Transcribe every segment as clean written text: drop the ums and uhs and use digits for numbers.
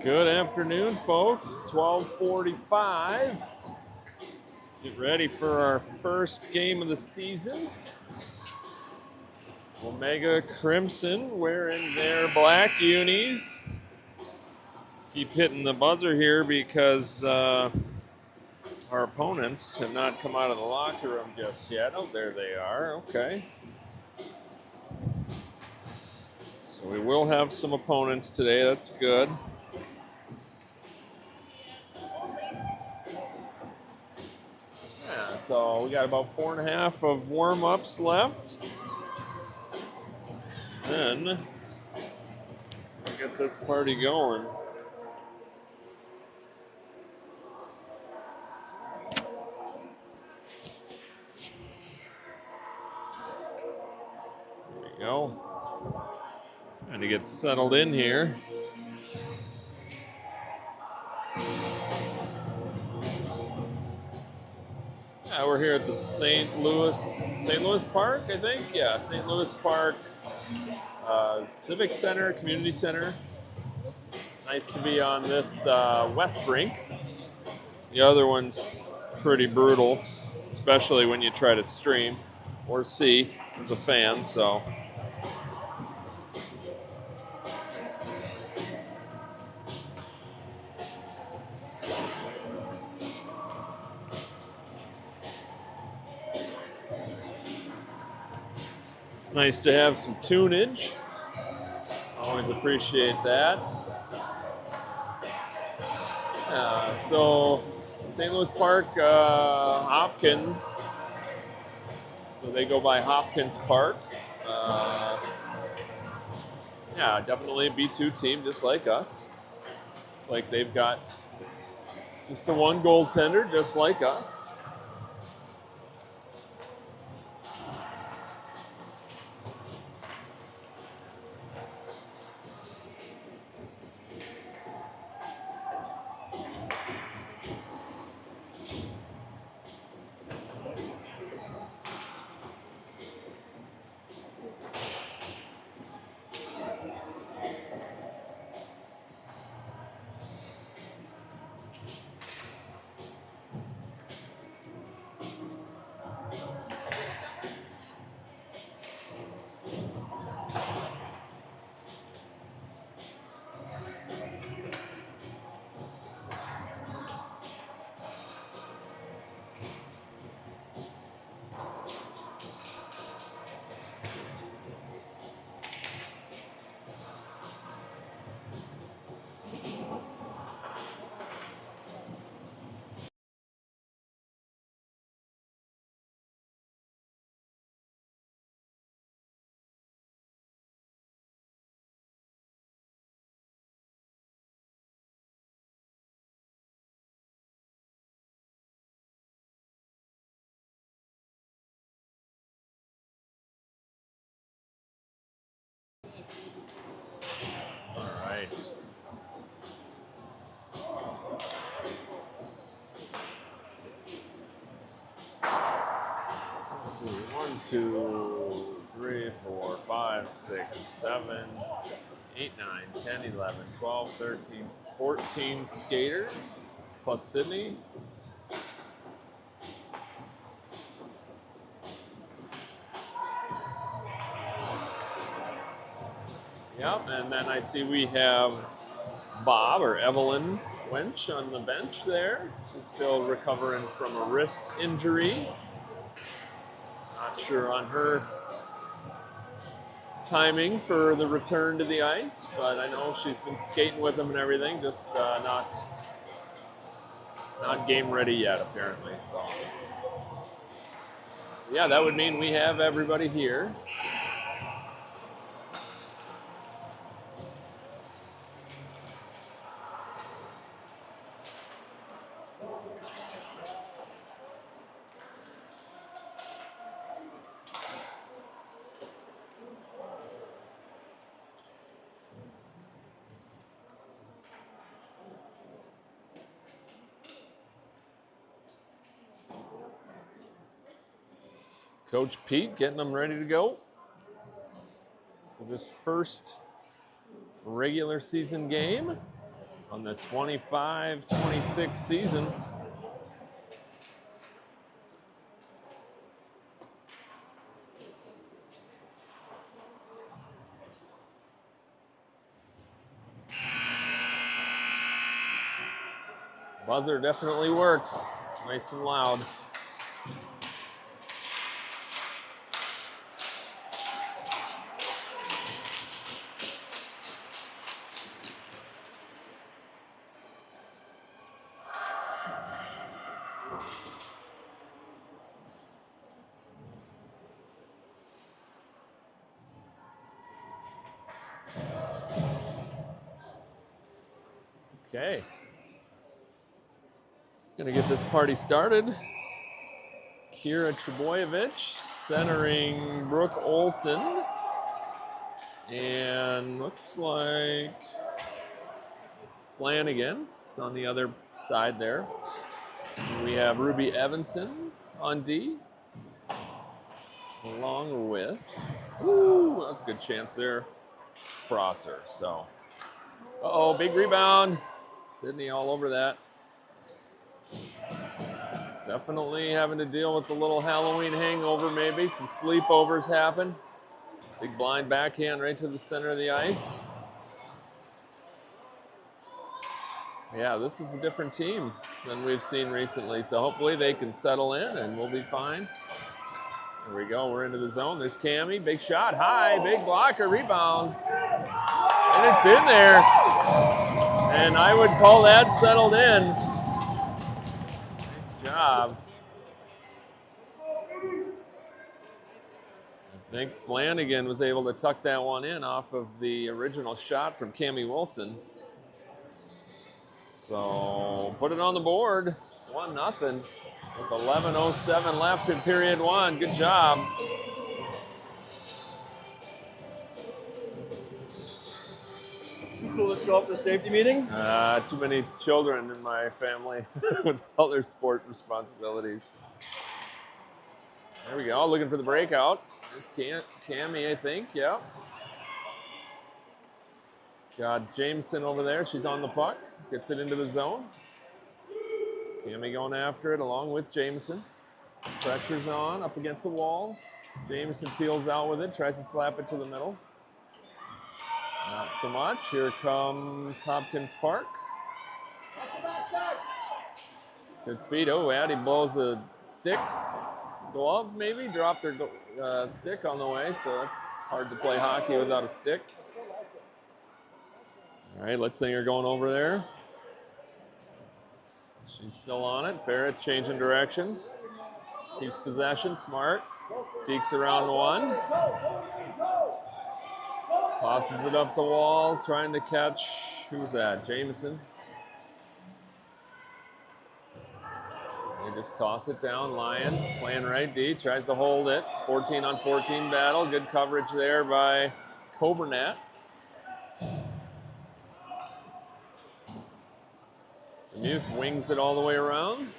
Good afternoon, folks. 12:45. Get ready for our first game of the season. Omega Crimson wearing their black unis. Keep hitting the buzzer here because our opponents have not come out of the locker room just yet. Oh, there they are. Okay. So we will have some opponents today. That's good. Yeah, so we got about 4.5 of warm-ups left. Then we'll get this party going. There we go. Trying to get settled in here. Yeah, we're here at the St. Louis Park, I think. Yeah, St. Louis Park Civic Center, Community Center. Nice to be on this West Rink. The other one's pretty brutal, especially when you try to stream or see as a fan. So. Nice to have some tunage. Always appreciate that. So St. Louis Park, Hopkins. So they go by Hopkins Park. Yeah, definitely a B2 team just like us. It's like they've got just the one goaltender just like us. All right. Let's see. 1, 2, 3, 4, 5, 6, 7, 8, 9, 10, 11, 12, 13, 14 skaters plus Sydney. Yep, and then I see we have Bob or Evelyn Wench on the bench there. She's still recovering from a wrist injury. Not sure on her timing for the return to the ice, but I know she's been skating with them and everything, just not game ready yet apparently. So yeah, that would mean we have everybody here. Coach Pete getting them ready to go for this first regular season game. on the 25-26 season. Buzzer definitely works. It's nice and loud. Okay. Gonna get this party started. Kira Trebojevic centering Brooke Olson. And looks like Flanagan is on the other side there. We have Ruby Evanson on D. Along with, ooh, that's a good chance there, Prosser. So, uh-oh, big rebound. Sydney all over that. Definitely having to deal with the little Halloween hangover maybe. Some sleepovers happen. Big blind backhand right to the center of the ice. Yeah, this is a different team than we've seen recently. So hopefully they can settle in and we'll be fine. There we go, we're into the zone. There's Cammie, big shot, high, big blocker, rebound. And it's in there. And I would call that settled in. Nice job. I think Flanagan was able to tuck that one in off of the original shot from Cammie Wilson. So put it on the board, 1-0 with 11:07 left in period one. Good job. Too cool to show up to the safety meeting? Too many children in my family with all their sport responsibilities. There we go, looking for the breakout. There's Cammie, I think, yeah. Got Jameson over there, she's on the puck. Gets it into the zone. Cammie going after it along with Jameson. Pressure's on, up against the wall. Jameson peels out with it, tries to slap it to the middle. Not so much. Here comes Hopkins Park. Good speed. Oh, Addie blows a stick. Glove maybe, dropped her stick on the way, so it's hard to play hockey without a stick. All right, let's say you're going over there. She's still on it. Ferret changing directions. Keeps possession, smart. Dekes around one. Tosses it up the wall, trying to catch, who's that? Jameson. They just toss it down. Lyon playing right D, tries to hold it. 14-on-14 battle. Good coverage there by Coburnat. Demuth wings it all the way around.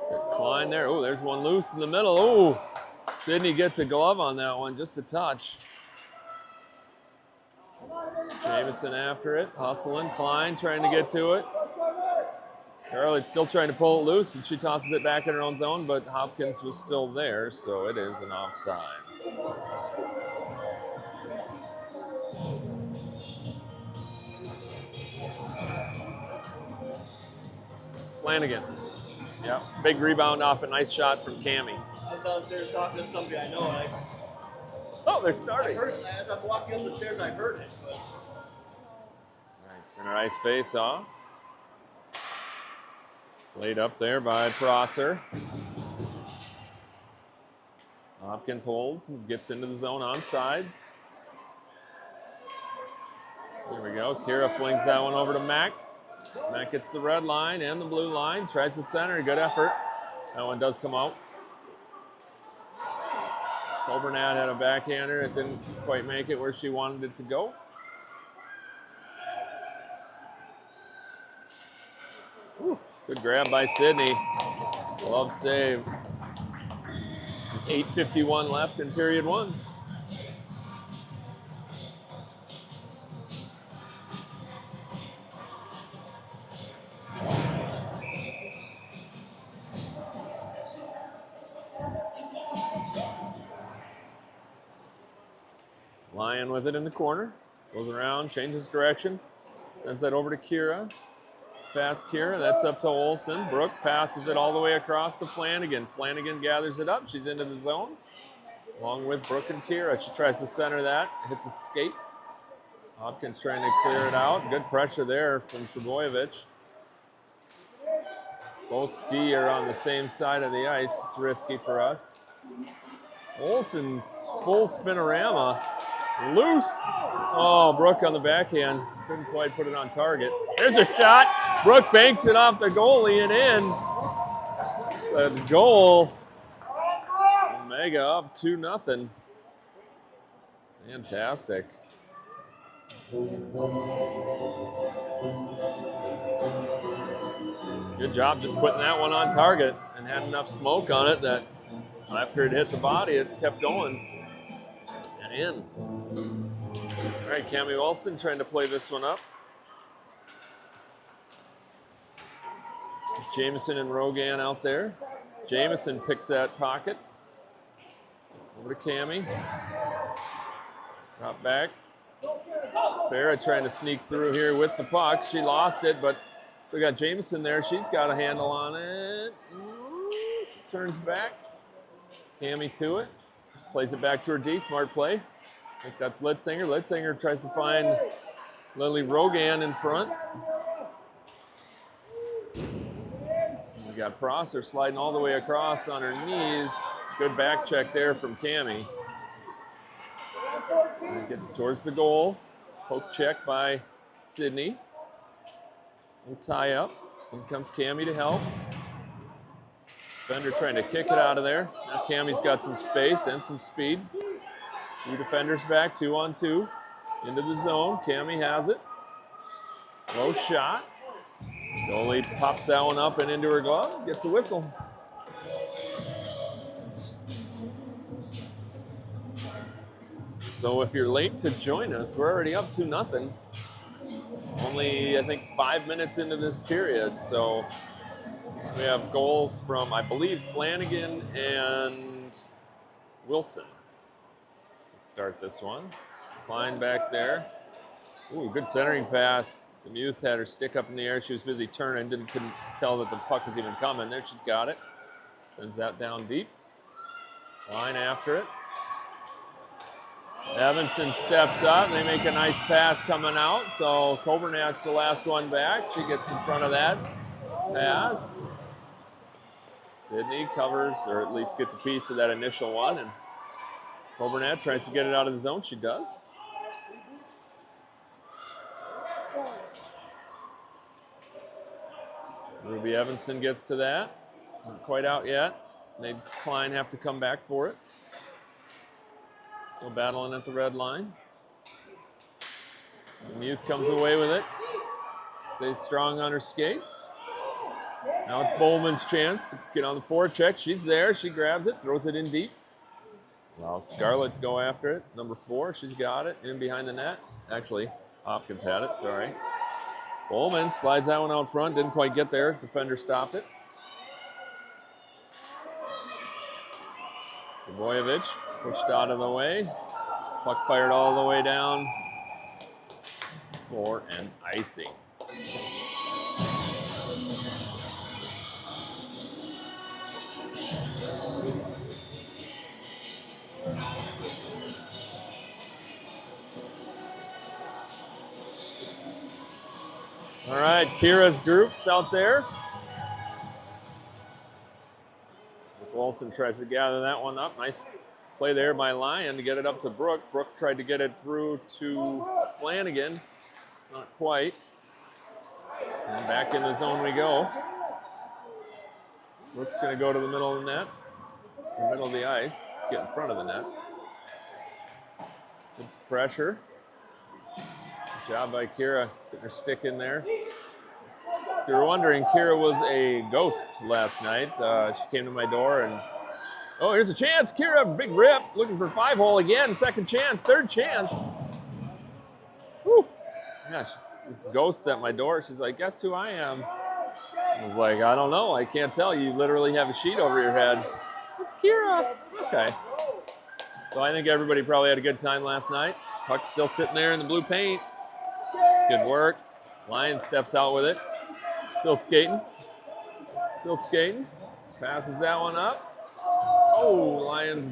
Good Klein there. Oh, there's one loose in the middle. Oh, Sydney gets a glove on that one, just a touch. Jameson after it, hustling. Klein trying to get to it. Scarlett's still trying to pull it loose, and she tosses it back in her own zone, but Hopkins was still there, so it is an offsides. Flanagan. Yep, big rebound off a nice shot from Cammie. I was downstairs talking to somebody I know. Oh, they're starting. I heard it as I'm walking up the stairs. I heard it. But... All right, center ice face off. Laid up there by Prosser. Hopkins holds and gets into the zone on sides. Here we go. Kira flings that one over to Mac. Mac gets the red line and the blue line. Tries to center. Good effort. That one does come out. Coburnat had a backhander. It didn't quite make it where she wanted it to go. Whew. Good grab by Sydney. Glove save. 8:51 left in period one. Lyon with it in the corner. Goes around, changes direction. Sends that over to Kira. It's past Kira. That's up to Olsen. Brooke passes it all the way across to Flanagan. Flanagan gathers it up. She's into the zone. Along with Brooke and Kira. She tries to center that. Hits a skate. Hopkins trying to clear it out. Good pressure there from Trebojevic. Both D are on the same side of the ice. It's risky for us. Olsen's full spinorama. Loose. Oh, Brooke on the backhand. Couldn't quite put it on target. There's a shot. Brooke banks it off the goalie and in. It's a goal. Omega up 2-0. Fantastic. Good job just putting that one on target and had enough smoke on it that after it hit the body, it kept going and in. All right, Cami Wilson trying to play this one up. Jameson and Rogan out there. Jameson picks that pocket. Over to Cami. Drop back. Farah trying to sneak through here with the puck. She lost it, but still got Jameson there. She's got a handle on it. She turns back. Cami to it. Plays it back to her D. Smart play. I think that's Litzinger. Litzinger tries to find Lily Rogan in front. We got Prosser sliding all the way across on her knees. Good back check there from Cami. And gets towards the goal. Poke check by Sydney. We'll tie up. In comes Cami to help. Defender trying to kick it out of there. Now Cami's got some space and some speed. Two defenders back, 2-on-2. Into the zone. Cami has it. Low shot. Goalie pops that one up and into her glove. Gets a whistle. So if you're late to join us, we're already up 2-0. Only, I think, 5 minutes into this period. So we have goals from, I believe, Flanagan and Wilson to start this one. Klein back there. Ooh, good centering pass. Demuth had her stick up in the air. She was busy turning, couldn't tell that the puck was even coming. There, she's got it. Sends that down deep. Line after it. Evanson steps up, and they make a nice pass coming out. So Coburnat's the last one back. She gets in front of that pass. Sydney covers, or at least gets a piece of that initial one, and Coburnat tries to get it out of the zone. She does. Ruby Evanson gets to that. Not quite out yet. Made Klein have to come back for it. Still battling at the red line. Demuth comes away with it. Stays strong on her skates. Now it's Bowman's chance to get on the forecheck. She's there. She grabs it, throws it in deep. Well, Scarlett's go after it. Number 4, she's got it in behind the net. Actually, Hopkins had it, sorry. Bowman slides that one out front. Didn't quite get there. Defender stopped it. Trebojevic pushed out of the way. Puck fired all the way down for an icing. All right, Kira's group's out there. Wilson tries to gather that one up. Nice play there by Lyon to get it up to Brooke. Brooke tried to get it through to Flanagan. Not quite. And back in the zone we go. Brooke's going to go to the middle of the net. The middle of the ice. Get in front of the net. Good pressure. Good job by Kira. Getting her stick in there. If you were wondering, Kira was a ghost last night. She came to my door and, oh, here's a chance. Kira, big rip, looking for 5-hole again. Second chance, third chance. Whew. Yeah, this ghost at my door. She's like, guess who I am? I was like, I don't know. I can't tell. You literally have a sheet over your head. It's Kira. Okay. So I think everybody probably had a good time last night. Puck's still sitting there in the blue paint. Good work. Lions steps out with it. Still skating. Still skating. Passes that one up. Oh, Lions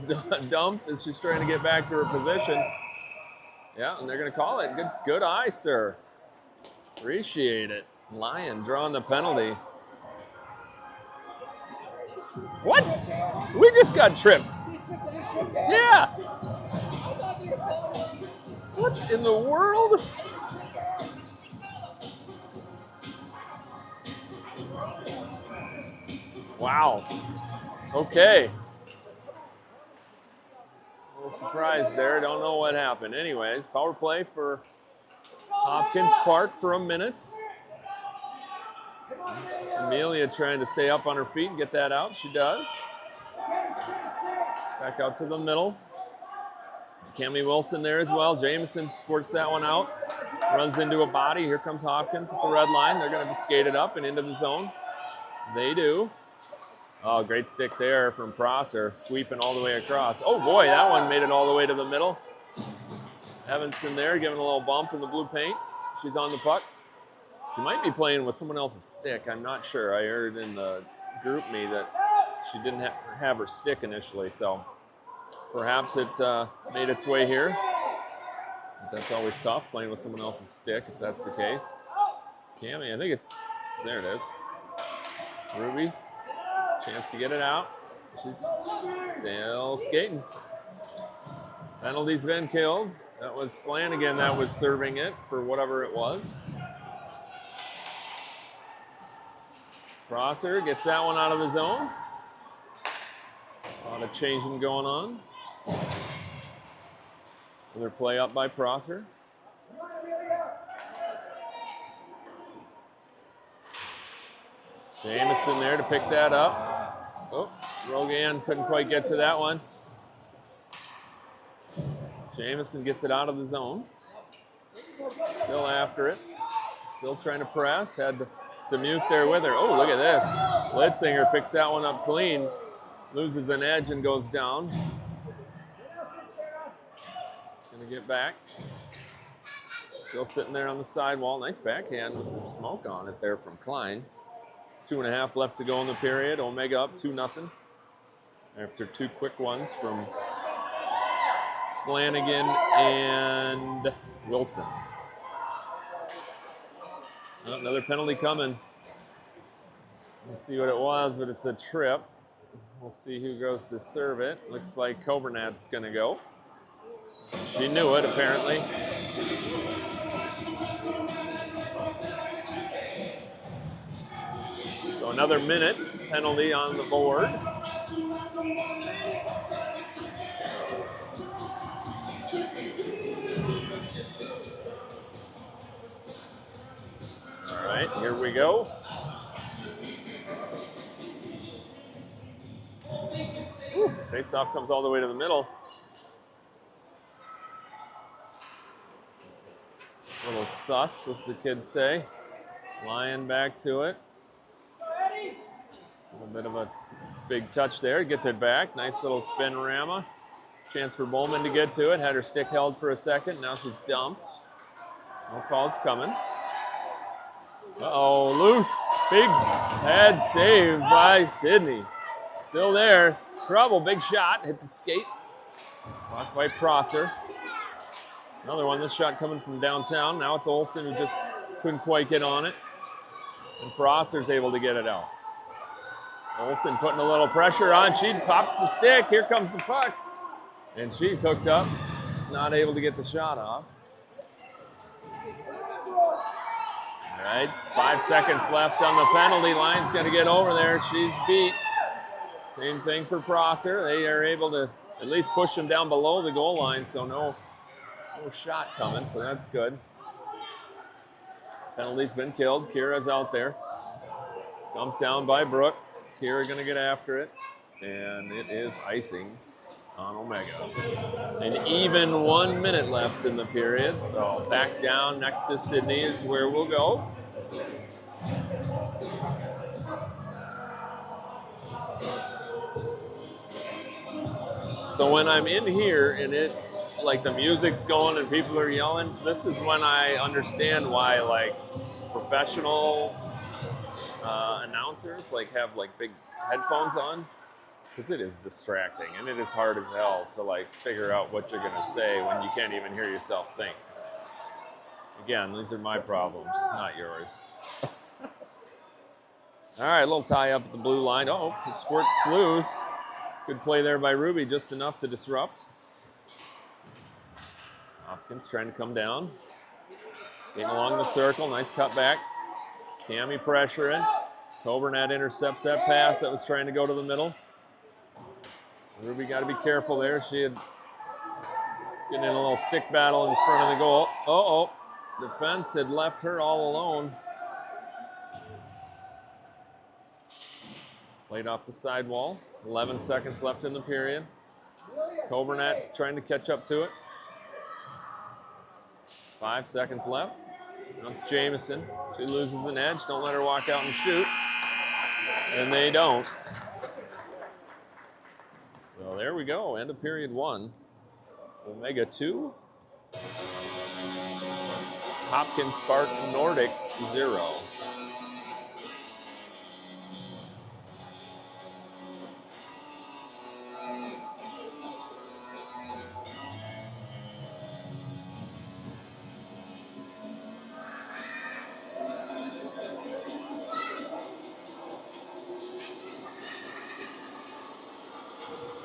dumped as she's trying to get back to her position. Yeah, and they're going to call it. Good eye, sir. Appreciate it. Lion drawing the penalty. What? We just got tripped. Yeah. What in the world? Wow. Okay. A little surprise there. Don't know what happened. Anyways, power play for Hopkins Park for a minute. Amelia trying to stay up on her feet and get that out. She does. Back out to the middle. Cami Wilson there as well. Jameson squirts that one out. Runs into a body. Here comes Hopkins at the red line. They're going to skate it up and into the zone. They do. Oh, great stick there from Prosser. Sweeping all the way across. Oh, boy, that one made it all the way to the middle. Evanson there giving a little bump in the blue paint. She's on the puck. She might be playing with someone else's stick. I'm not sure. I heard in the group me that she didn't have her stick initially, so perhaps it made its way here. That's always tough, playing with someone else's stick, if that's the case. Cami, I think it's, there it is. Ruby, chance to get it out. She's still skating. Penalty's been killed. That was Flanagan that was serving it for whatever it was. Prosser gets that one out of the zone. A lot of changing going on. Another play up by Prosser. Jameson there to pick that up. Oh, Rogan couldn't quite get to that one. Jameson gets it out of the zone. Still after it. Still trying to press. Had Demuth there with her. Oh, look at this. Litzinger picks that one up clean. Loses an edge and goes down. She's going to get back. Still sitting there on the sidewall. Nice backhand with some smoke on it there from Klein. 2.5 left to go in the period. Omega up 2-0 after two quick ones from Flanagan and Wilson. Oh, another penalty coming. Let's see what it was, but it's a trip. We'll see who goes to serve it. Looks like Coburnat's going to go. She knew it, apparently. So another minute penalty on the board. All right, here we go. Face-off comes all the way to the middle. A little sus, as the kids say. Lion back to it. A little bit of a big touch there. Gets it back. Nice little spin-rama. Chance for Bowman to get to it. Had her stick held for a second. Now she's dumped. No calls coming. Uh-oh, loose. Big head save by Sydney. Still there. Trouble. Big shot. Hits a skate. Blocked by Prosser. Another one. This shot coming from downtown. Now it's Olsen who just couldn't quite get on it. And Prosser's able to get it out. Olsen putting a little pressure on. She pops the stick. Here comes the puck. And she's hooked up. Not able to get the shot off. All right, 5 seconds left on the penalty. Line's going to get over there. She's beat. Same thing for Prosser. They are able to at least push them down below the goal line, so no shot coming, so that's good. Penalty's been killed. Kira's out there. Dumped down by Brooke. Kira going to get after it, and it is icing on Omega. An even 1 minute left in the period, so back down next to Sydney is where we'll go. So when I'm in here and it's like the music's going and people are yelling, this is when I understand why like professional announcers like have like big headphones on, because it is distracting and it is hard as hell to like figure out what you're gonna say when you can't even hear yourself think. Again, these are my problems, not yours. All right, a little tie up at the blue line. Oh, it squirts loose. Good play there by Ruby, just enough to disrupt. Hopkins trying to come down. Skating along the circle, nice cutback. Cammy pressuring. Coburnett intercepts that pass that was trying to go to the middle. Ruby got to be careful there. She had getting in a little stick battle in front of the goal. Uh-oh, defense had left her all alone. Played off the sidewall. 11 seconds left in the period. Coburnett trying to catch up to it. 5 seconds left. Now it's Jamison. She loses an edge. Don't let her walk out and shoot. And they don't. So there we go. End of period 1. OMGHA 2. Hopkins Park Nordics 0.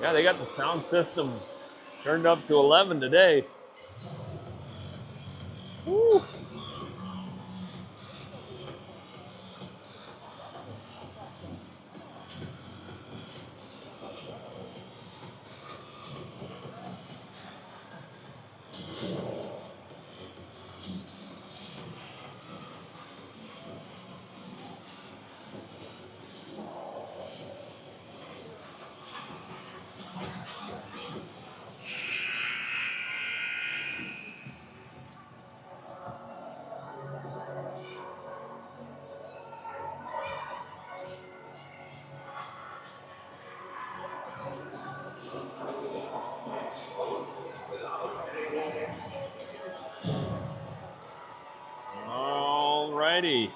Yeah, they got the sound system turned up to 11 today. Woo. Alrighty.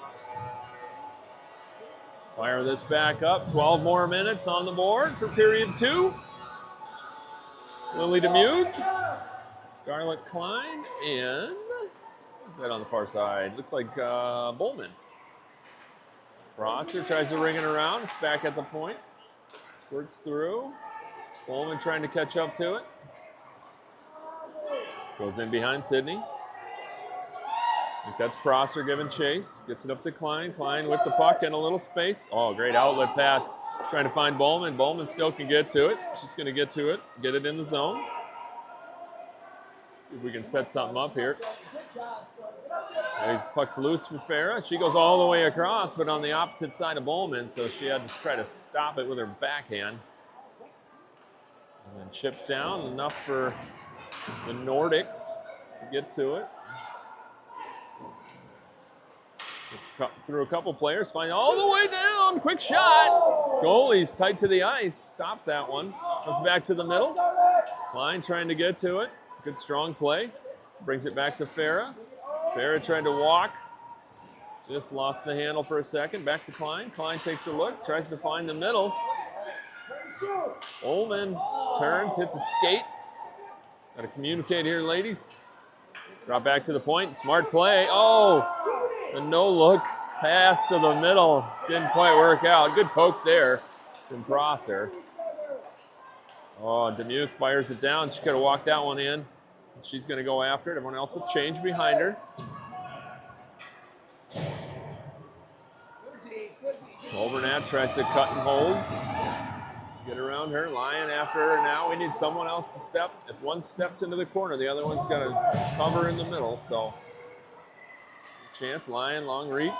Let's fire this back up. 12 more minutes on the board for period 2. Lily Demuth, Scarlett Klein, and what's that on the far side? Looks like Bowman. Prosser tries to ring it around. It's back at the point. Squirts through. Bowman trying to catch up to it. Goes in behind Sydney. I think that's Prosser giving chase. Gets it up to Klein. Klein with the puck and a little space. Oh, great outlet pass. Trying to find Bowman. Bowman still can get to it. She's going to get to it. Get it in the zone. See if we can set something up here. These puck's loose for Farah. She goes all the way across, but on the opposite side of Bowman, so she had to try to stop it with her backhand. And then chip down, enough for the Nordics to get to it. It's cut through a couple players, find all the way down, quick shot. Goalie's tight to the ice, stops that one. Comes back to the middle. Klein trying to get to it. Good strong play. Brings it back to Farah. Farah trying to walk. Just lost the handle for a second. Back to Klein. Klein takes a look, tries to find the middle. Ullman turns, hits a skate. Got to communicate here, ladies. Drop back to the point. Smart play. Oh, the no-look pass to the middle. Didn't quite work out. Good poke there from Prosser. Oh, Demuth fires it down. She could have walked that one in. She's going to go after it. Everyone else will change behind her. Coburnett tries to cut and hold. Get around her. Lyon after her now. We need someone else to step. If one steps into the corner, the other one's going to cover in the middle. So, chance. Lyon, long reach.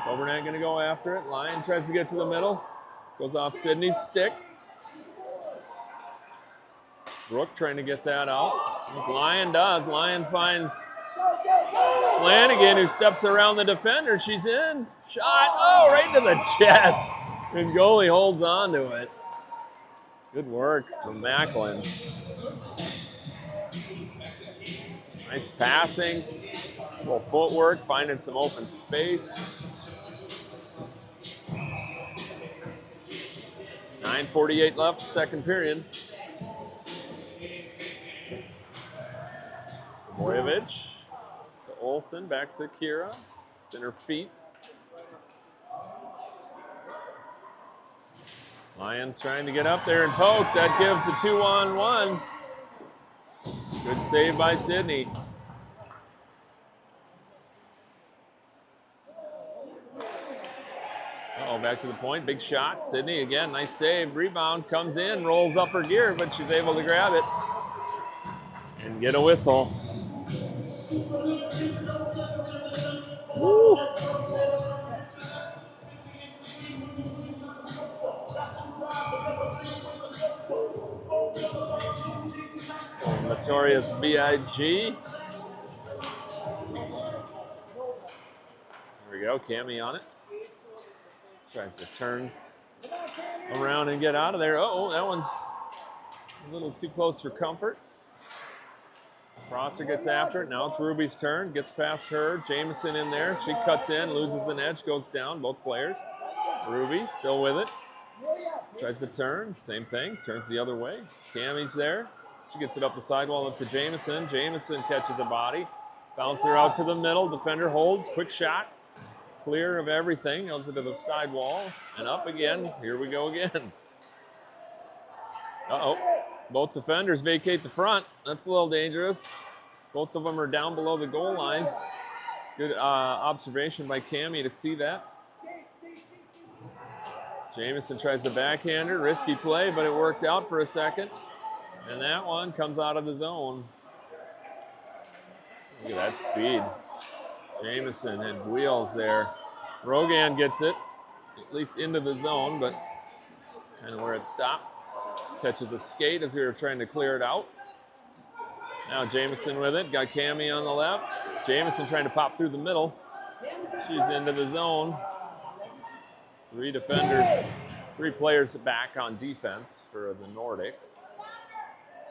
Coburnett going to go after it. Lyon tries to get to the middle. Goes off Sydney's stick. Brooke trying to get that out. Lyon does. Lyon finds Flanagan, who steps around the defender. She's in. Shot. Oh, right to the chest. And goalie holds on to it. Good work from Macklin. Nice passing, a little footwork, finding some open space. 9:48 left, second period. Boyevich to Olsen, back to Kira. It's in her feet. Lyons trying to get up there and poke. That gives a 2-on-1. Good save by Sydney. Uh-oh, back to the point. Big shot. Sydney again. Nice save. Rebound comes in, rolls up her gear, but she's able to grab it and get a whistle. Woo. Notorious B.I.G. There we go, Cammy on it. Tries to turn around and get out of there. Uh-oh, that one's a little too close for comfort. Prosser gets after it. Now it's Ruby's turn. Gets past her. Jameson in there. She cuts in, loses an edge, goes down, both players. Ruby still with it. Tries to turn, same thing, turns the other way. Cammy's there. She gets it up the sidewall up to Jameson. Jameson catches a body. Bouncer out to the middle. Defender holds. Quick shot. Clear of everything. Goes it to the sidewall. And up again. Here we go again. Uh-oh. Both defenders vacate the front. That's a little dangerous. Both of them are down below the goal line. Good observation by Cammy to see that. Jameson tries to backhander. Risky play, but it worked out for a second. And that one comes out of the zone. Look at that speed. Jameson and wheels there. Rogan gets it, at least into the zone, but that's kind of where it stopped. Catches a skate as we were trying to clear it out. Now Jameson with it. Got Cammy on the left. Jameson trying to pop through the middle. She's into the zone. Three defenders, three players back on defense for the Nordics.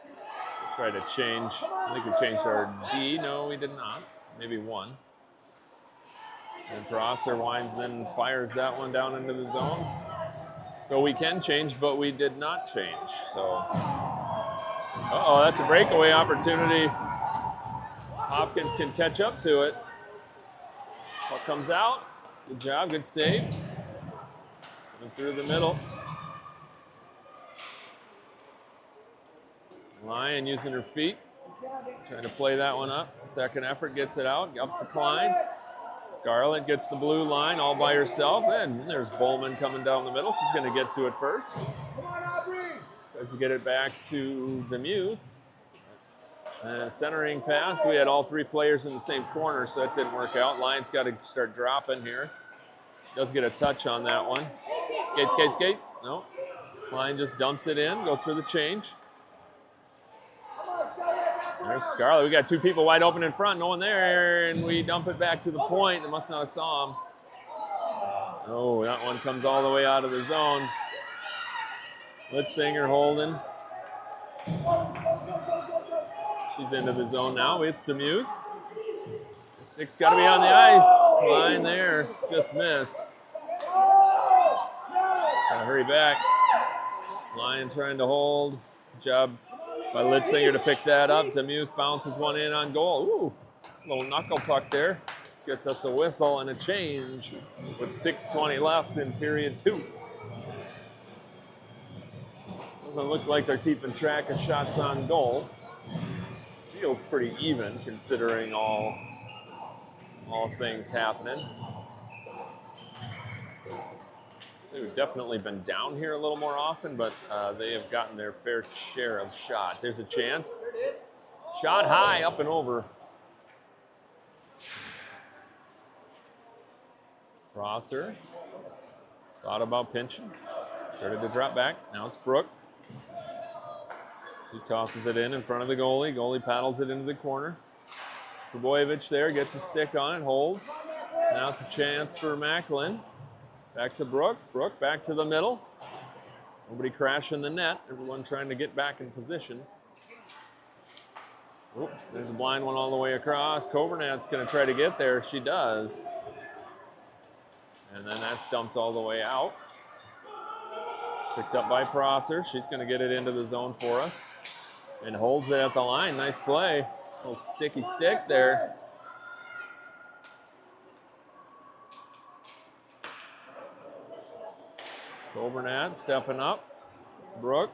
We'll try to change. I think we changed our D. No, we did not. Maybe one. And Prosser winds, then fires that one down into the zone. So we can change, but we did not change. So, uh-oh, that's a breakaway opportunity. Hopkins can catch up to it. Puck comes out. Good job, good save. And through the middle. Lyon using her feet. Trying to play that one up. Second effort gets it out. Up to Klein. Scarlett gets the blue line all by herself. And there's Bowman coming down the middle. She's going to get to it first. Tries to get it back to Demuth. And centering pass. We had all three players in the same corner, so that didn't work out. Lyon's got to start dropping here. Does get a touch on that one. Skate, skate, skate. No. Klein just dumps it in, goes for the change. There's Scarlett. We got two people wide open in front, no one there, and we dump it back to the point. They must not have saw him. Oh, that one comes all the way out of the zone. Litzinger holding. She's into the zone now with Demuth. The stick's got to be on the ice. Klein there, just missed. Gotta hurry back. Lyon trying to hold. Good job by Litzinger to pick that up. Demuth bounces one in on goal. Ooh, little knuckle puck there. Gets us a whistle and a change with 6:20 left in period 2. Doesn't look like they're keeping track of shots on goal. Feels pretty even considering all things happening. So we've definitely been down here a little more often, but they have gotten their fair share of shots. There's a chance. Shot high, up and over. Prosser thought about pinching. Started to drop back. Now it's Brooke. She tosses it in front of the goalie. Goalie paddles it into the corner. Trebojevic there gets a stick on it, holds. Now it's a chance for Macklin. Back to Brooke. Brooke back to the middle. Nobody crashing the net. Everyone trying to get back in position. Oop, there's a blind one all the way across. Covernat's going to try to get there. She does. And then that's dumped all the way out. Picked up by Prosser. She's going to get it into the zone for us. And holds it at the line. Nice play. Little sticky stick there. Covernat stepping up. Brooke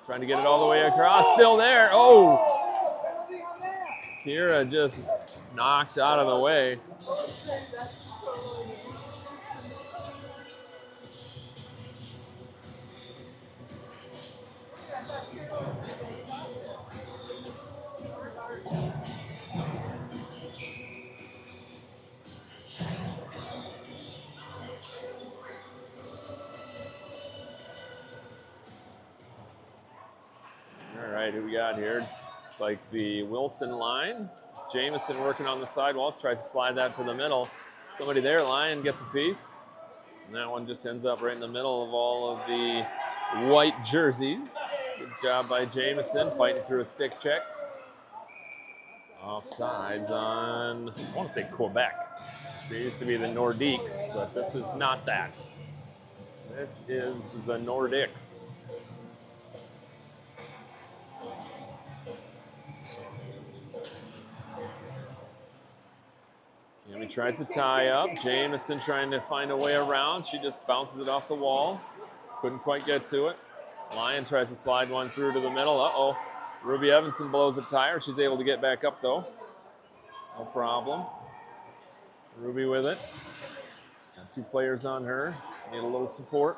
trying to get it all the way across. Still there. Oh! Kira just knocked out of the way. All right, who we got here? It's like the Wilson line. Jamison working on the sidewall, tries to slide that to the middle. Somebody there, Lyon gets a piece. And that one just ends up right in the middle of all of the white jerseys. Good job by Jamison, fighting through a stick check. Offsides on, I want to say Quebec. They used to be the Nordiques, but this is not that. This is the Nordics. Cammy tries to tie up. Jamison trying to find a way around. She just bounces it off the wall. Couldn't quite get to it. Lyon tries to slide one through to the middle. Uh-oh. Ruby Evanson blows a tire. She's able to get back up, though. No problem. Ruby with it. Got two players on her. Need a little support.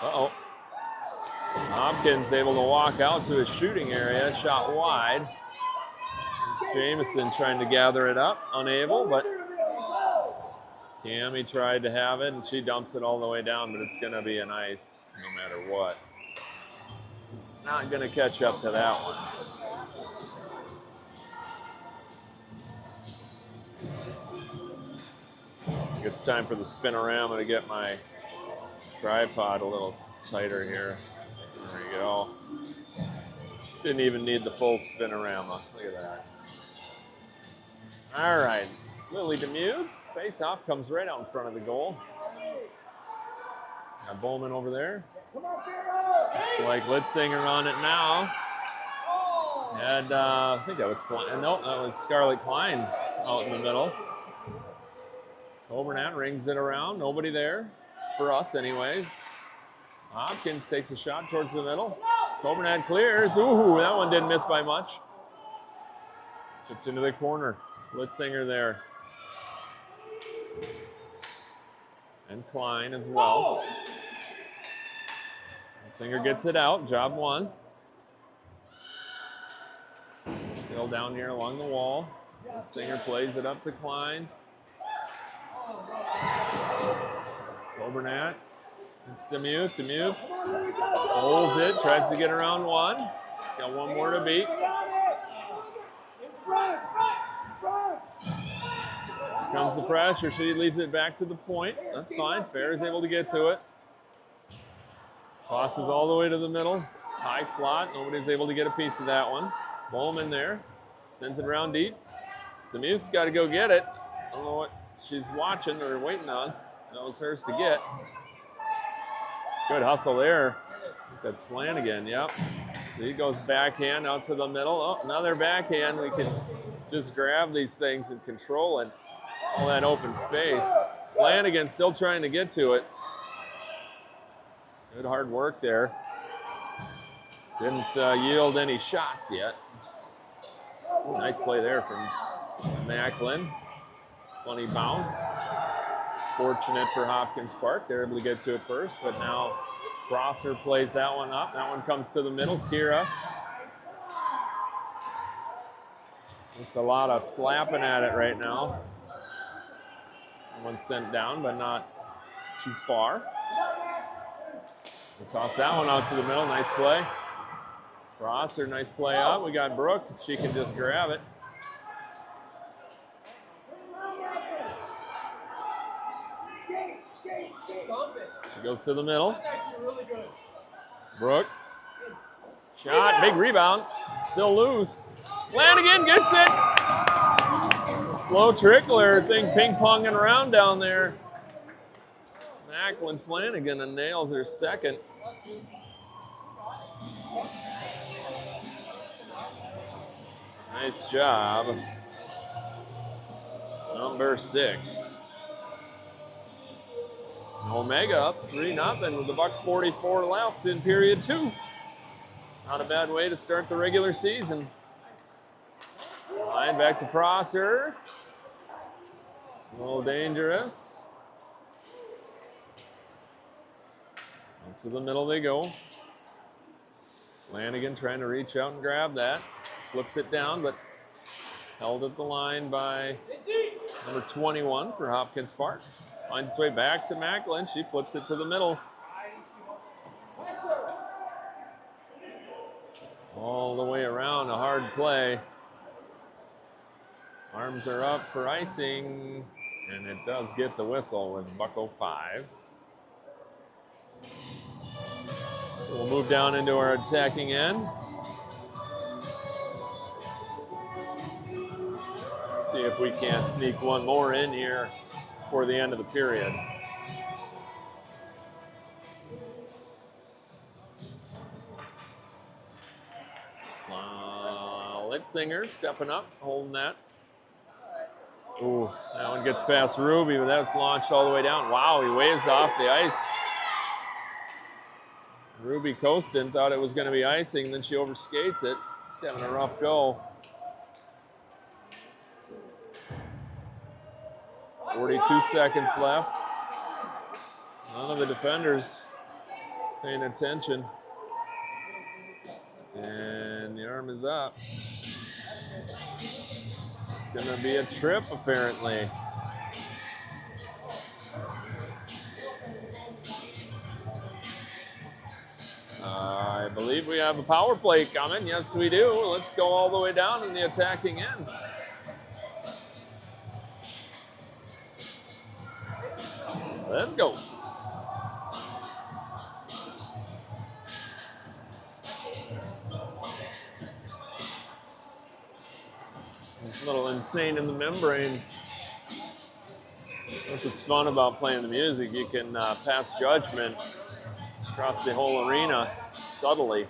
Uh-oh. Hopkins able to walk out to his shooting area. Shot wide. There's Jamison trying to gather it up. Unable, but Cammy tried to have it, and she dumps it all the way down, but it's going to be an ice no matter what. Not going to catch up to that one. I think it's time for the spinorama to get my tripod a little tighter here. There you go. Didn't even need the full spinorama. Look at that. All right, Lily Demude. Face-off comes right out in front of the goal. Got Bowman over there. Looks like Litzinger on it now. And I think that was no, that was Scarlett Klein out in the middle. Covernat rings it around. Nobody there for us, anyways. Hopkins takes a shot towards the middle. Covernat clears. Ooh, that one didn't miss by much. Chipped into the corner. Litzinger there. And Klein as well. Litzinger gets it out. Job one. Still down here along the wall. Litzinger plays it up to Klein. Covernat. It's Demuth. Demuth holds it. Tries to get around one. Got one more to beat. Comes the pressure. She leaves it back to the point. That's fine. Fair is able to get to it. Tosses all the way to the middle. High slot. Nobody's able to get a piece of that one. Bowman there. Sends it around deep. Demuth's got to go get it. I don't know what she's watching or waiting on. That was hers to get. Good hustle there. I think that's Flanagan. Yep. He goes backhand out to the middle. Oh, another backhand. We can just grab these things and control it. All that open space. Flanagan still trying to get to it. Good hard work there. Didn't yield any shots yet. Ooh, nice play there from Macklin. Funny bounce. Fortunate for Hopkins Park. They're able to get to it first, but now Prosser plays that one up. That one comes to the middle. Kira. Just a lot of slapping at it right now. One sent down, but not too far. We'll toss that one out to the middle. Nice play. Prosser, nice play up. We got Brooke. She can just grab it. She goes to the middle. That's actually really good. Brooke. Shot, big rebound. Still loose. Flanagan gets it. A slow trickler thing ping-ponging around down there. Macklin Flanagan and nails her second. Nice job. Number 6. Omega up 3-0 with $1:44 left in period 2. Not a bad way to start the regular season. Line back to Prosser. A little dangerous. Up to the middle they go. Flanagan trying to reach out and grab that. Flips it down, but held at the line by number 21 for Hopkins Park. Finds its way back to Macklin. She flips it to the middle. All the way around, a hard play. Arms are up for icing, and it does get the whistle with $1:05. So we'll move down into our attacking end. See if we can't sneak one more in here before the end of the period. Litzinger stepping up, holding that. Ooh, that one gets past Ruby, but that's launched all the way down. Wow, he waves off the ice. Ruby Costin thought it was going to be icing, then she overskates it. She's having a rough go. 42 seconds left. None of the defenders paying attention. And the arm is up. It's gonna be a trip, apparently. I believe we have a power play coming. Yes, we do. Let's go all the way down in the attacking end. Let's go. A little insane in the membrane. That's what's fun about playing the music. You can pass judgment across the whole arena subtly.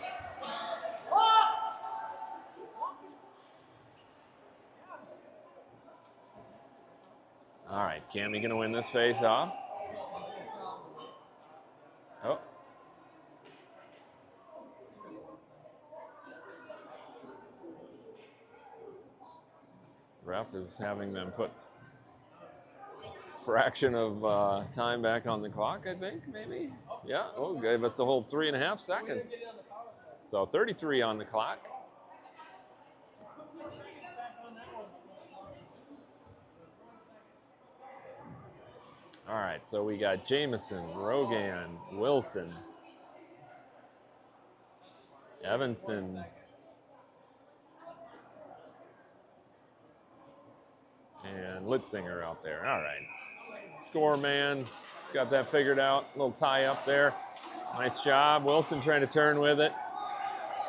All right, Cammie gonna win this face-off. Oh. Ref is having them put a fraction of time back on the clock, I think, maybe. Yeah, oh, gave us the whole 3.5 seconds. So 33 on the clock. All right, so we got Jamison, Rogan, Wilson, Evanson, and Litzinger out there. All right. Score man. He's got that figured out. A little tie up there. Nice job. Wilson trying to turn with it.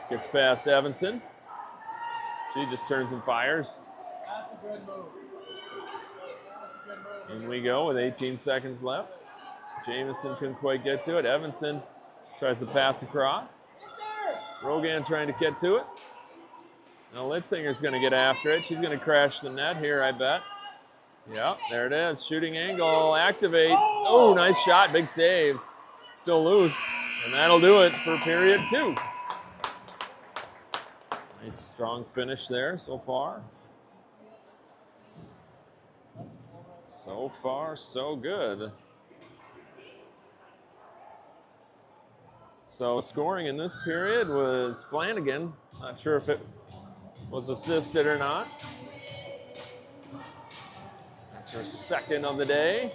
Gets past Evanson. She just turns and fires. That's a good move. In we go with 18 seconds left. Jamison couldn't quite get to it. Evanson tries to pass across. Rogan trying to get to it. Now Litzinger's going to get after it. She's going to crash the net here, I bet. Yep, there it is. Shooting angle, activate. Oh, nice shot, big save. Still loose, and that'll do it for period 2. Nice strong finish there so far. So far, so good. So scoring in this period was Flanagan. Not sure if it was assisted or not. That's her second of the day.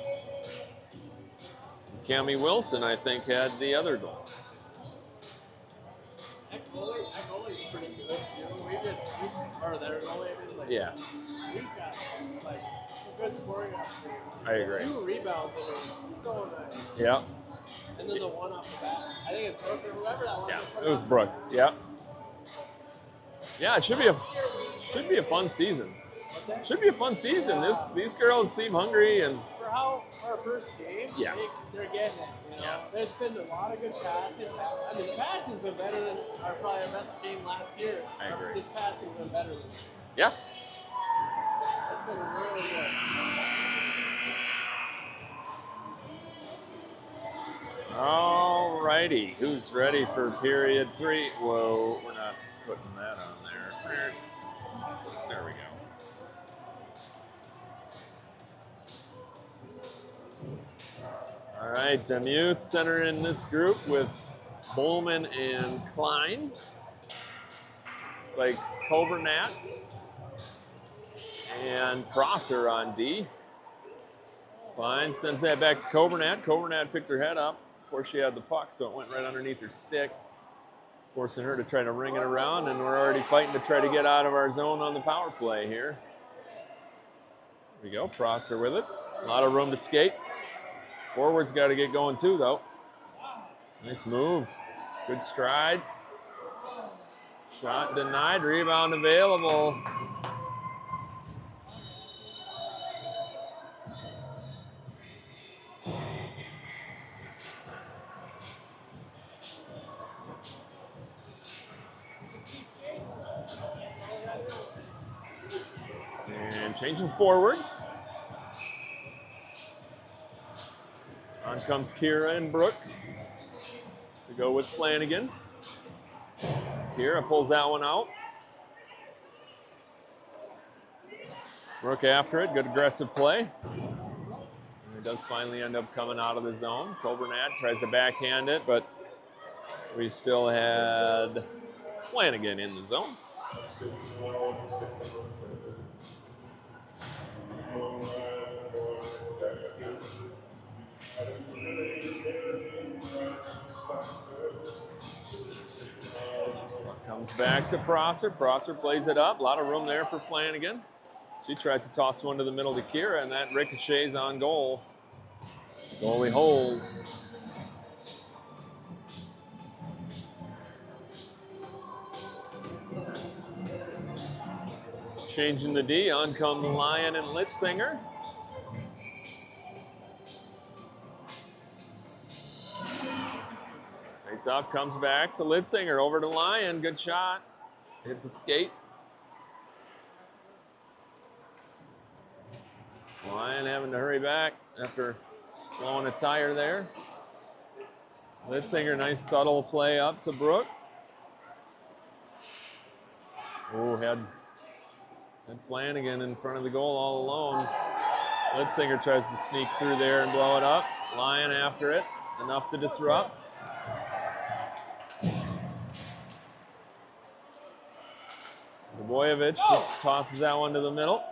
Cammie Wilson, I think, had the other goal. That goalie's pretty good, too. Yeah, We got, like, some good scoring up there. I agree. 2 rebounds, so nice. Yeah. And then the one off the bat. I think it's Brooke or whoever that one. Yeah, it was Brooke. Yeah. Yeah, it should be a fun season. What's that? Should be a fun season. These girls seem hungry and For our first game, Yeah. they're getting it. You know, Yeah. there's been a lot of good passing. I mean, the passing's been better than probably our best game last year. I agree. This passing's been better than. yeah. It's been really good. All righty, who's ready for period 3? Whoa, we're not putting that on there. There we go. All right, youth center in this group with Bowman and Klein. It's like Coburnat and Prosser on D. Klein sends that back to Coburnat. Coburnat picked her head up before she had the puck, so it went right underneath her stick, forcing her to try to ring it around, and we're already fighting to try to get out of our zone on the power play here. There we go, Prosser with it. A lot of room to skate. Forward's got to get going too, though. Nice move. Good stride. Shot denied, rebound available. And changing forwards. On comes Kira and Brooke to go with Flanagan. Kira pulls that one out. Brooke after it, good aggressive play. And it does finally end up coming out of the zone. Coburnat tries to backhand it, but we still had Flanagan in the zone. Comes back to Prosser. Prosser plays it up. A lot of room there for Flanagan. She tries to toss one to the middle to Kira, and that ricochets on goal. Goalie holds. Changing the D, on come Lyon and Litzinger. Face-off comes back to Litzinger, over to Lyon, good shot. Hits a skate. Lyon having to hurry back after blowing a tire there. Litzinger, nice subtle play up to Brooke. Oh, had Flanagan in front of the goal all alone. Litzinger tries to sneak through there and blow it up. Lyon after it, enough to disrupt. Boyevich just tosses that one to the middle.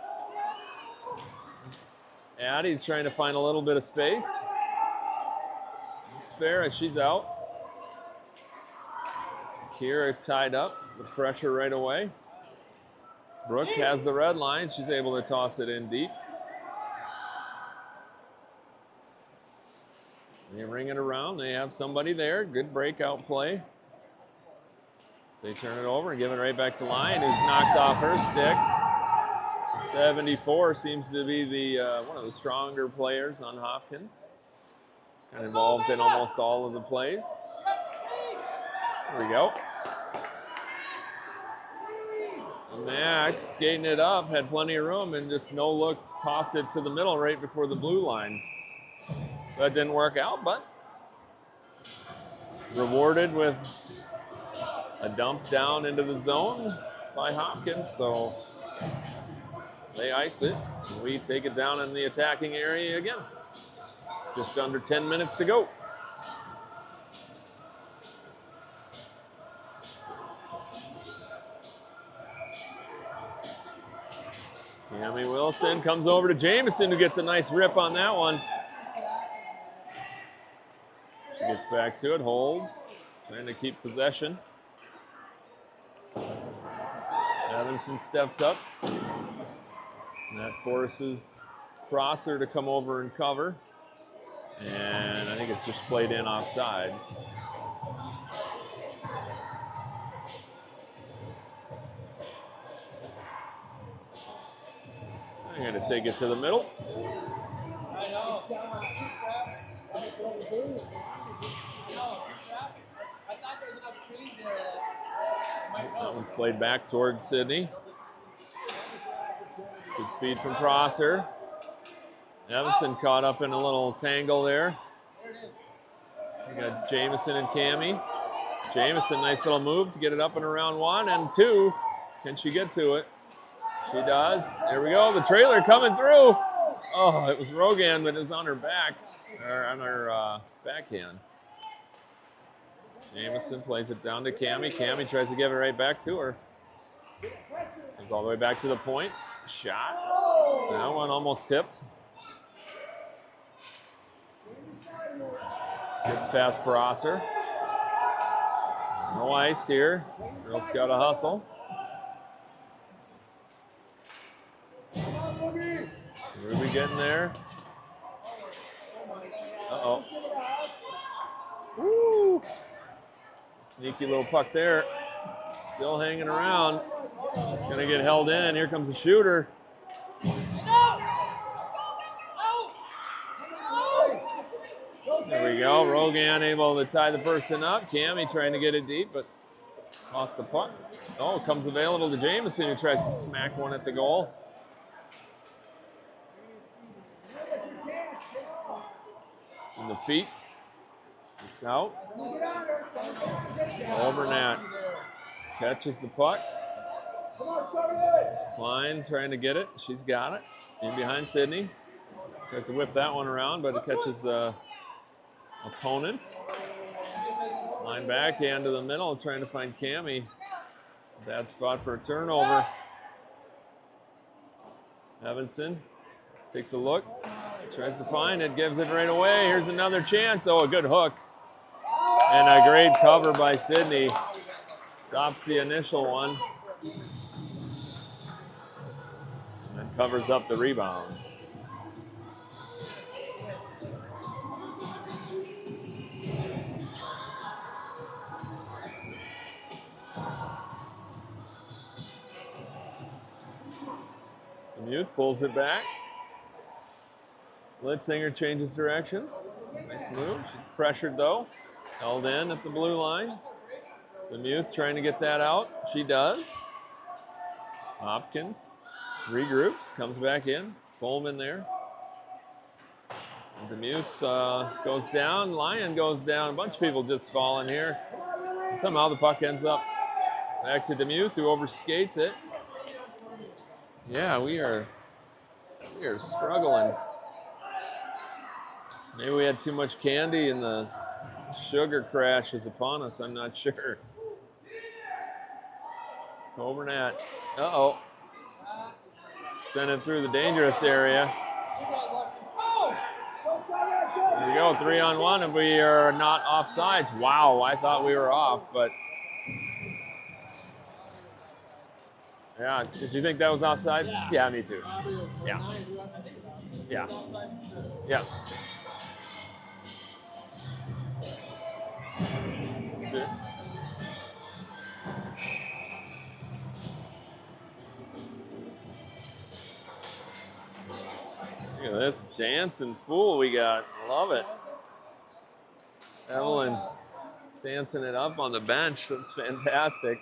Addie's trying to find a little bit of space. It's fair as she's out. Kira tied up, the pressure right away. Brooke has the red line. She's able to toss it in deep. They ring it around. They have somebody there. Good breakout play. They turn it over and give it right back to Lyon, who's knocked off her stick. 74 seems to be the one of the stronger players on Hopkins. Kind of involved in almost all of the plays. There we go. Max skating it up, had plenty of room, and just no look, toss it to the middle right before the blue line. So that didn't work out, but rewarded with a dump down into the zone by Hopkins, so they ice it. We take it down in the attacking area again. Just under 10 minutes to go. Tammy Wilson comes over to Jameson, who gets a nice rip on that one. She gets back to it, holds, trying to keep possession. Evanson steps up. And that forces Prosser to come over and cover. And I think it's just played in offsides. I'm going to take it to the middle. That one's played back towards Sydney. Good speed from Prosser. Evanson caught up in a little tangle there. We got Jamison and Cammie. Jamison, nice little move to get it up and around 1 and 2. Can she get to it? She does. There we go. The trailer coming through. Oh, it was Rogan, but it was on her back, or on her backhand. Jamison plays it down to Cammie. Cammie tries to give it right back to her. Comes all the way back to the point. Shot. That one almost tipped. Gets past Prosser. No ice here. Girls got to hustle. Ruby getting there. Uh-oh. Woo! Sneaky little puck there. Still hanging around. Gonna get held in. Here comes the shooter. There we go. Rogan able to tie the person up. Cammie trying to get it deep, but lost the puck. Oh, comes available to Jamison, who tries to smack one at the goal. It's in the feet. It's out. Obernat catches the puck. Klein trying to get it. She's got it. In behind Sydney. Tries to whip that one around, but it catches the opponent. Line backhand to the middle, trying to find Cammie. It's a bad spot for a turnover. Evanson takes a look. Tries to find it, gives it right away. Here's another chance. Oh, a good hook. And a great cover by Sydney. Stops the initial one. And covers up the rebound. Youth pulls it back. Litzinger changes directions. Nice move. She's pressured though. Held in at the blue line. Demuth trying to get that out. She does. Hopkins regroups, comes back in. Coleman there. Demuth goes down. Lyon goes down. A bunch of people just falling here. Somehow the puck ends up back to Demuth, who overskates it. Yeah, we are struggling. Maybe we had too much candy and the sugar crash is upon us. I'm not sure. Obernat. Uh-oh. Send it through the dangerous area. There we go, 3-on-1 if we are not offsides. Wow, I thought we were off, but yeah, did you think that was offsides? Yeah, me too. Yeah. Yeah. Yeah. Look at this dancing fool we got. Love it. Evelyn dancing it up on the bench. That's fantastic.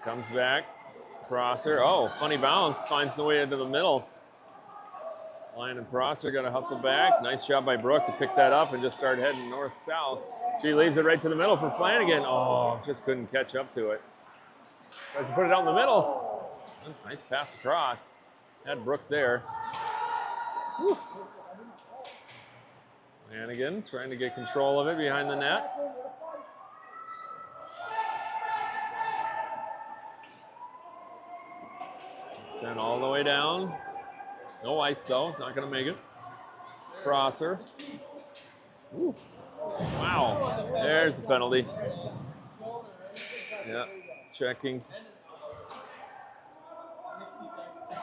Comes back. Prosser. Oh, funny bounce. Finds the way into the middle. Lyon and Prosser got to hustle back. Nice job by Brooke to pick that up and just start heading north-south. She leaves it right to the middle for Flanagan. Oh, just couldn't catch up to it. Tries to put it out in the middle. Nice pass across. Had Brooke there. Whew. Flanagan trying to get control of it behind the net. Sent all the way down. No ice though, it's not gonna make it. It's Prosser. Ooh. Wow, there's the penalty. Yeah, checking.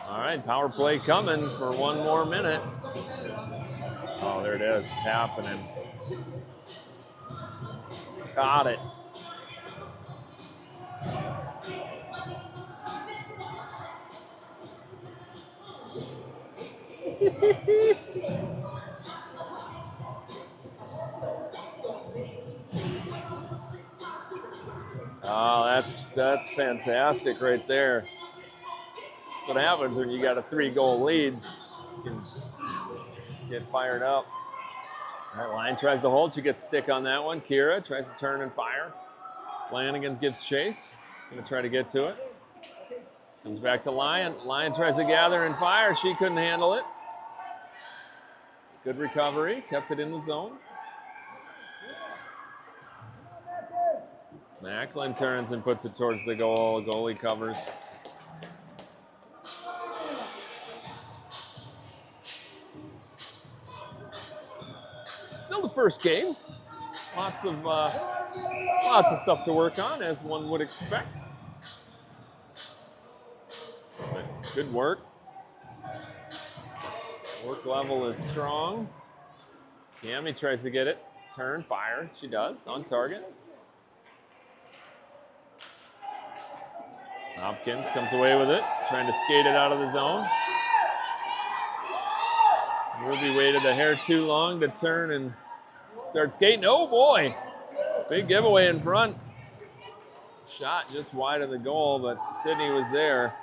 All right, power play coming for one more minute. Oh, there it is. It's happening. Got it. Oh, that's fantastic right there. That's what happens when you got a 3-goal lead. You can get fired up. All right, Lyon tries to hold. She gets stick on that one. Kira tries to turn and fire. Flanagan gives chase. He's going to try to get to it. Comes back to Lyon. Lyon tries to gather and fire. She couldn't handle it. Good recovery. Kept it in the zone. Macklin turns and puts it towards the goal. Goalie covers. Still the first game. Lots of stuff to work on, as one would expect. But good work. Work level is strong. Cami tries to get it. Turn, fire. She does, on target. Hopkins comes away with it, trying to skate it out of the zone. Ruby waited a hair too long to turn and start skating. Oh boy, big giveaway in front. Shot just wide of the goal, but Sydney was there.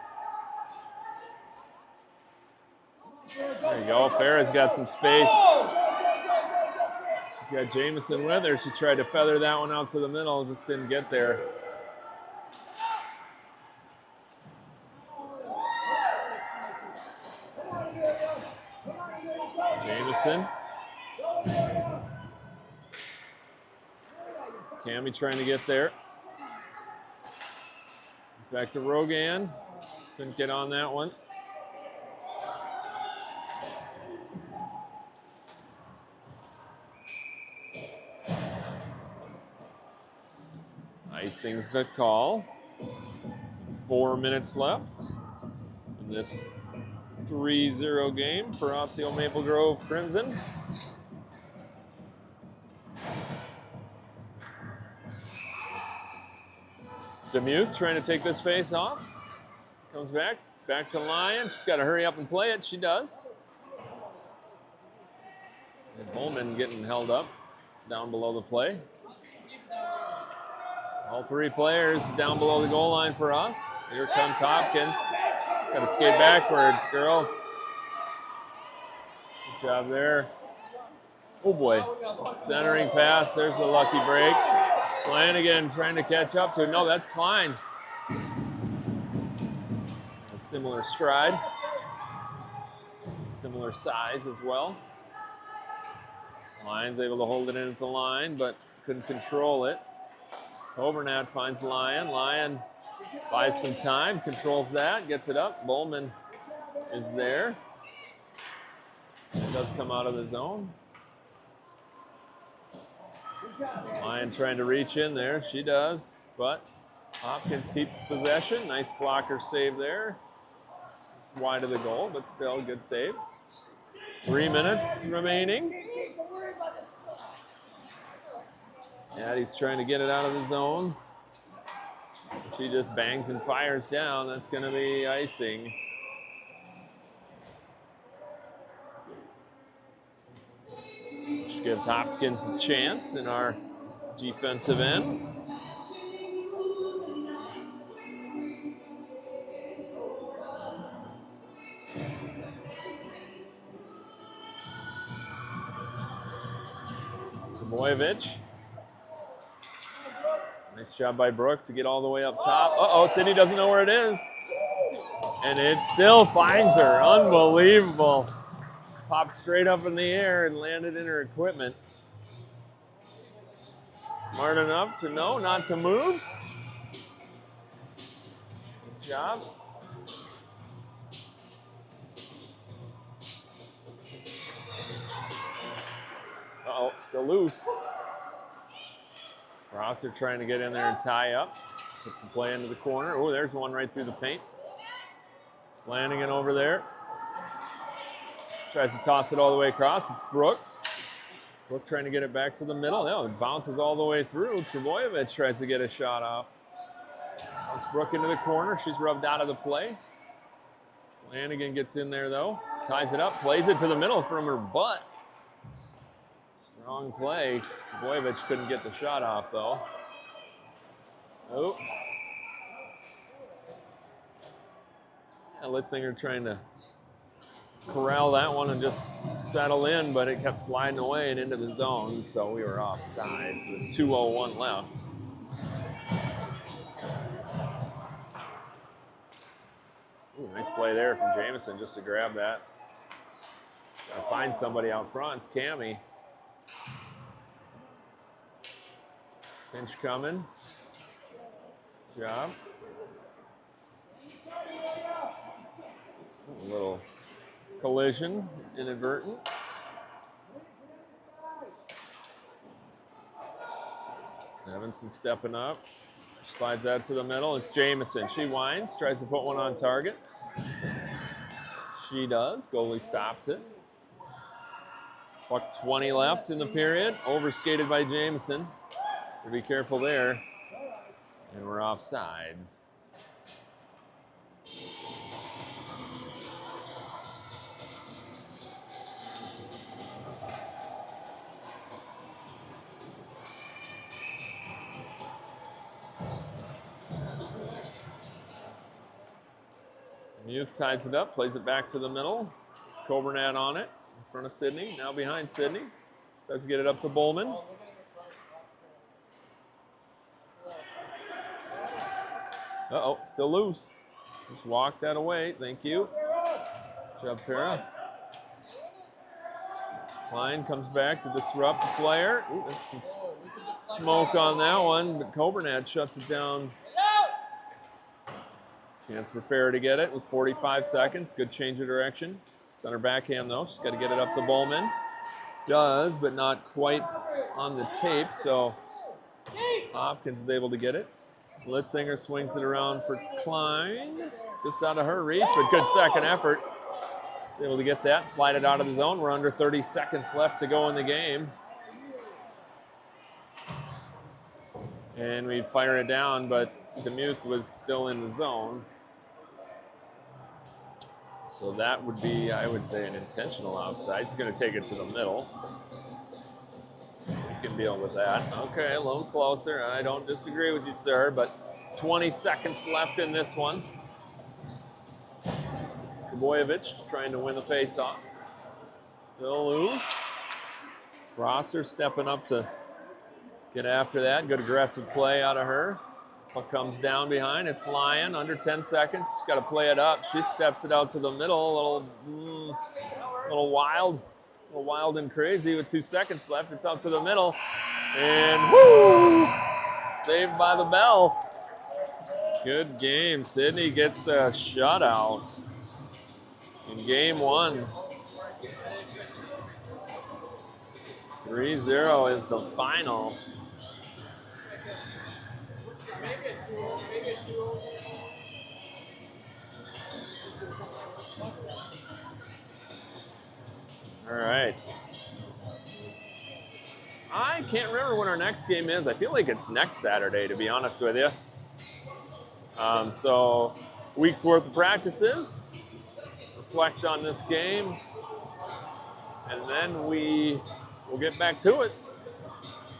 There you go, Farah's got some space. She's got Jameson with her. She tried to feather that one out to the middle, just didn't get there. Jameson. Cami trying to get there. It's back to Rogan. Couldn't get on that one. Icing's the call. 4 minutes left in this 3-0 game for Osseo Maple Grove Crimson. Demuth trying to take this face off. Comes back to Lyon. She's got to hurry up and play it. She does. And Holman getting held up down below the play. All 3 players down below the goal line for us. Here comes Hopkins. Got to skate backwards, girls. Good job there. Oh boy. Centering pass. There's the lucky break. Flanagan trying to catch up to it. No, that's Klein. A similar stride. Similar size as well. Lyon's able to hold it in at the line, but couldn't control it. Obernat finds Lyon. Lyon buys some time, controls that, gets it up. Bowman is there. It does come out of the zone. Lyon trying to reach in there. She does, but Hopkins keeps possession. Nice blocker save there. It's wide of the goal, but still good save. 3 minutes remaining. Addie's trying to get it out of the zone. She just bangs and fires down. That's going to be icing. Which gives Hopkins a chance in our defensive end. Boyevich. Nice job by Brooke to get all the way up top. Uh-oh, Sydney doesn't know where it is. And it still finds her. Unbelievable. Popped straight up in the air and landed in her equipment. Smart enough to know not to move. Good job. Uh-oh, still loose. Rosser trying to get in there and tie up. Puts the play into the corner. Oh, there's one right through the paint. Flanagan over there. Tries to toss it all the way across. It's Brooke. Brooke trying to get it back to the middle. No, it bounces all the way through. Trebojevic tries to get a shot off. It's Brooke into the corner. She's rubbed out of the play. Flanagan gets in there, though. Ties it up. Plays it to the middle from her butt. Strong play. Trebojevic couldn't get the shot off, though. Oh. Yeah, Litzinger trying to corral that one and just settle in, but it kept sliding away and into the zone, so we were offside. So with 2:01 left. Ooh, nice play there from Jamison just to grab that. Gotta find somebody out front. It's Cammie. Pinch coming. Good job. A little collision, inadvertent. Evanson stepping up. Slides out to the middle. It's Jamison. She winds, tries to put one on target. She does. Goalie stops it. $1:20 left in the period. Overskated by Jamison. Be careful there. And we're offsides. Youth ties it up, plays it back to the middle. It's Coburnat on it, in front of Sydney, now behind Sydney. Tries to get it up to Bowman. Uh-oh, still loose. Just walked that away, thank you. Good job, Farah. Klein comes back to disrupt the player. Ooh, there's some smoke on that one, but Coburnat shuts it down. Chance for Farah to get it with 45 seconds. Good change of direction. It's on her backhand, though. She's got to get it up to Bowman. Does, but not quite on the tape, so Hopkins is able to get it. Litzinger swings it around for Klein. Just out of her reach, but good second effort. She's able to get that, slide it out of the zone. We're under 30 seconds left to go in the game. And we'd fire it down, but Demuth was still in the zone. So that would be, I would say, an intentional offside. He's going to take it to the middle. You can deal with that. Okay, a little closer. I don't disagree with you, sir, but 20 seconds left in this one. Trebojevic trying to win the faceoff. Still loose. Rosser stepping up to get after that. Good aggressive play out of her. Puck comes down behind. It's Lyon, under 10 seconds. She's got to play it up. She steps it out to the middle. A little wild and crazy with 2 seconds left. It's out to the middle. And woo! Saved by the bell. Good game. Sydney gets the shutout in game one. 3-0 is the final. All right. I can't remember when our next game is. I feel like it's next Saturday, to be honest with you. So, week's worth of practices. Reflect on this game. And then we will get back to it.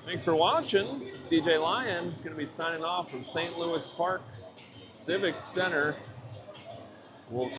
Thanks for watching. It's DJ Lyon going to be signing off from St. Louis Park Civic Center. We'll